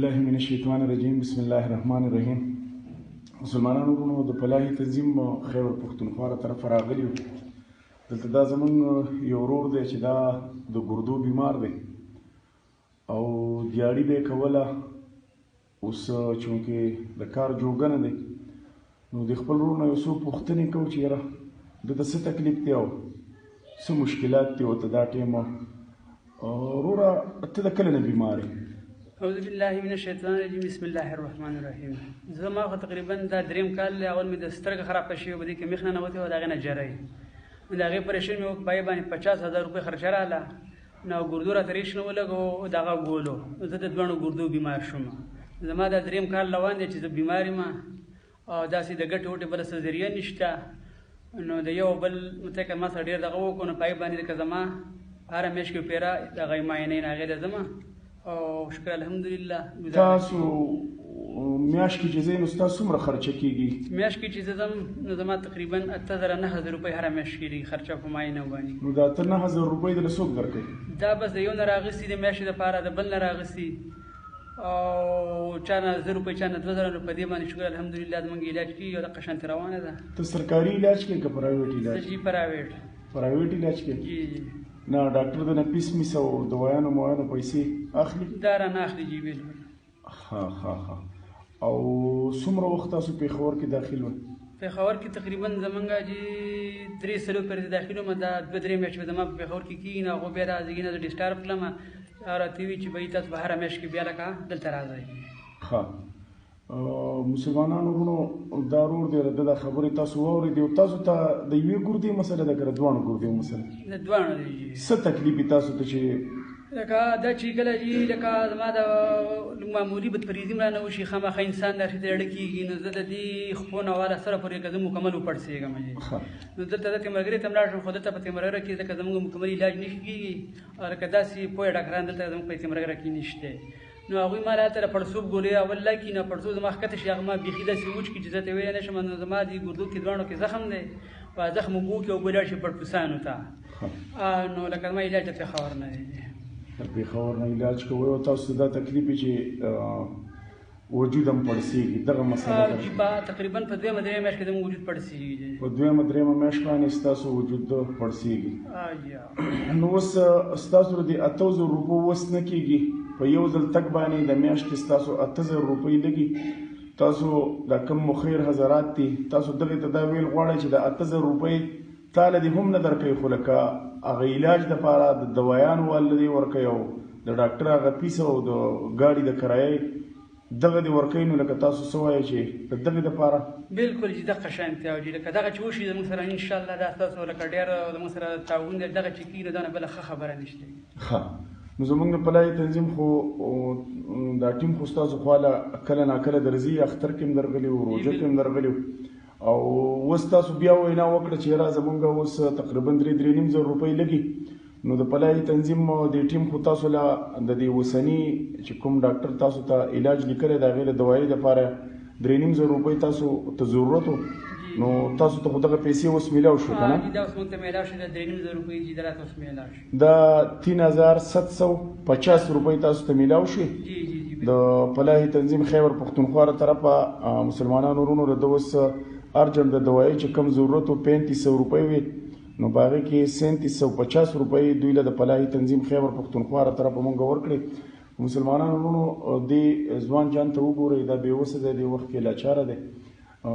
بالله من الشیطان الرجیم بسم الله الرحمن الرحیم. مسلمانانو ورونو د فلاحي تنظیم خیبر پښتونخوا له طرفه راغلي یو. دلته دا زموږ یو ورور دی چې دا د ګردو بیمار دی او دیاړي به یې کوله. اوس چونکې د کار جوګه نه دی نو د خپل ورور نه یو څو پوښتنې کوو چې یاره دته څه تکلیف دی او څه مشکلات دي ورته دا ټیم. وروره ته د کله نه بیمار یې؟ اعوذ بالله من الشیطان الرجیم بسم الله الرحمن الرحیم. زما خو تقریبا دا دریم کال دی. اول مې د سترګه خرابه شوې وه، په دې کې مخ نه ننوتې وه، د هغې نه جری نو د هغې پریشن مې وکړ، په هغې باندې 50,000 روپۍ خرچه راغله. نو ګردو راته ریش نه ولګو، د هغه ګولو زه د دوه ګردو بیمار شوم. زما دا دریم کال روان دی چې زه بیمار یم او داسې د ګټې وټې بله څه ذریعه نشته. نو د یو بل متکل ما سره ډېر دغه وکړو نو په هغې باندې لکه زما هره میاشت کې پیره د هغې معاینې نه هغې ته ځم او شکر الحمدلله. تاسو میاشت کې چې ځئ نو ستاسو څومره خرچه کېږي؟ میاشت کې چې زه ځم نو زما تقریبا 8,000-9,000 روپۍ هره میاشت کېږي خرچه په معاینه باندې. نو دا 9,000 روپۍ دله څوک درکوي؟ دا بس د یو نه راغستي د میاشتې دپاره، د بل نه راغستي او چا نه 1,000 روپۍ چا نه 2,000 روپۍ. په دې باندې شکر الحمدلله زموږ علاج کېږي او دقه شانتې روانه ده. ته سرکاري علاج کوې که پرایویټ علاج؟ جی پرایویټ. پرایویټ علاج کوې؟ جی. نه ډاکټر د نه پیس میس او دوایانو موایانو پیسې اخلي؟ دا رانه اخلي جی بالکل. ها ها ها. او څومره وخت تاسو پېښور کې داخل وئ؟ پېښور کې تقریبا زمونږ جی 3 پورې داخل وم. دا 2-3 میاشتې به زما په پېښور کې کېږي نو هغوی بیا راځي نه زه ډسټارب کړم او راته وایي چې بهي تاسو به هره میاشت کې بیا لکه دلته راځئ. ښه. مسلمانانو ورونو دا ورور دی د دا خبرې تاسو واورېدې او تاسو ته د یوې ګردې مسله ده که د دواړو ګردې مسله؟ د دواړو دی جي. څه تکلیف تاسو ته چې لکه دا چې کله جي لکه زما د معمولي بدپریزي مې رانه وشي خامخا انسان داسې د اړه کېږي نو زه د دې خپو نه واله سره پورې که زه مکمل وپړسېږم جي نو دلته زه تیمرګرې ته لاړ شم خو دلته په تیمرګره کې ځکه زموږ مکمل علاج نه کېږي او لکه داسې پوهه ډاکټران دلته زموږ په تیمرګره کې نشته. نو هغوی ما هلته د پړسوب ګولۍ اول لاکي نو پړسوب زما ښکته شي هغه ما بیخي داسې وچ کړي چې زه ته ویلی نه شم. نو زما دې ګردو کې دواړو کې زخم دی او زخم اوبو کې اوبه لاړ شي پړپوسانو ته نو لکه زما علاج د پېښور نه دی. د پېښور نه علاج کوئ او تاسو دا تکلیف چې وجود هم پړسېږي دغه مسله ده؟ تقریبا په 2-3 میاشت کې زموږ وجود پړسېږي. په 2-3 میاشت باندې ستاسو وجود پړسېږي. نو اوس ستاسو د 8,000 روپو وس نه کېږي په یو ځل تک باندې د میاشتې ستاسو 8,000 روپۍ لګي. تاسو دا کوم مخیر حضرات دي تاسو دغې ته دا ویل غواړئ چې د 8,000 روپۍ تاله دې هم نه درکوي خو لکه هغه علاج دپاره د دوایانو واله دې ورکوي او د ډاکټر هغه فیس او د ګاډي د کرایې دغه دې ورکوي. نو لکه تاسو څه وایئ چې د دغې دپاره بالکل چې دغه شانتیا او لکه دغه چې وشي زموږ سره انشاءالله دا ستاسو لکه ډېر زموږ سره تعاون دی دغه چې کېږي نو دا نه بله ښه خبره نشته. ښه. نو زموږ د فلاحي تنظیم خو دا ټیم خو ستاسو خواله کله ناکله درځي، اختر کې هم درغلي وو، روژه کې هم درغلي وو او اوس تاسو بیا وینا وکړه چې یاره زموږ اوس تقریبا 3-3.5 روپۍ لګي. نو د فلاحي تنظیم د ټیم خو تاسو له د دې اوسني چې کوم ډاکټر تاسو ته علاج لیکلی د هغې د دوایي دپاره 3.5 روپۍ تاسو ته ضرورت و. نو تاسو ته خو دغه پیسې اوس میلاو شو که نه؟ دا اوس موږ ته میلاو شو د 3.5 روپۍ چې دا راته اوس میلاو شو. دا 3,750 روپۍ تاسو ته میلاو شوې د فلاحي تنظیم خیبر پښتونخوا له طرفه. مسلمانانو ورونو د ده اوس ارجنټ د دوایي چې کوم ضرورت و 3500 روپۍ وي نو په هغې کې 3750 روپۍ دوی له د فلاحي تنظیم خیبر پښتونخوا له طرفه مونږ ورکړې. مسلمانانو ورونو دې ځوان جان ته وګورئ دا بېوسه دی، دې وخت کې لاچاره دی.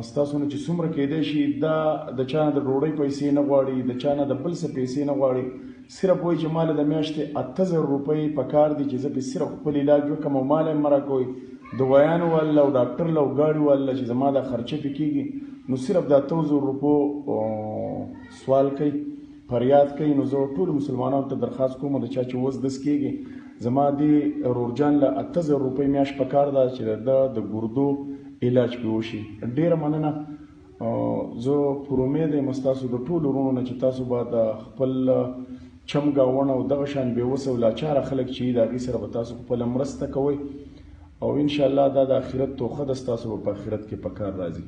ستاسو نه چې څومره کېدی شي دا د چا نه د ډوډۍ پیسې نه غواړي، د چا نه د بل څه پیسې نه غواړي، صرف وایي چې ما له د میاشتې 8,000 روپۍ پکار دي چې زه پرې صرف خپل علاج وکړم او مال یې مه راکوئ دوایانو واله او ډاکټر له او ګاډي واله چې زما دا خرچه پرې کېږي نو صرف د 8,000 روپو سوال کوي، فریاد کوي. نو زه ټولو مسلمانانو ته درخواست کوم د چا چې اوس دس کېږي زما دې ورورجان له 8,000 روپۍ میاشت پکار ده چې د ګردو علاج پې وشي. ډېره مننه. زه پر امید یم ستاسو د ټولو ورونو نه چې تاسو به د خپل چم ګاونه او دغه شان بېوسه او لاچاره خلک چې د هغې سره به تاسو خپله مرسته کوئ او انشاءالله دا د آخرت توښه ده ستاسو به په آخرت کې په کار راځي.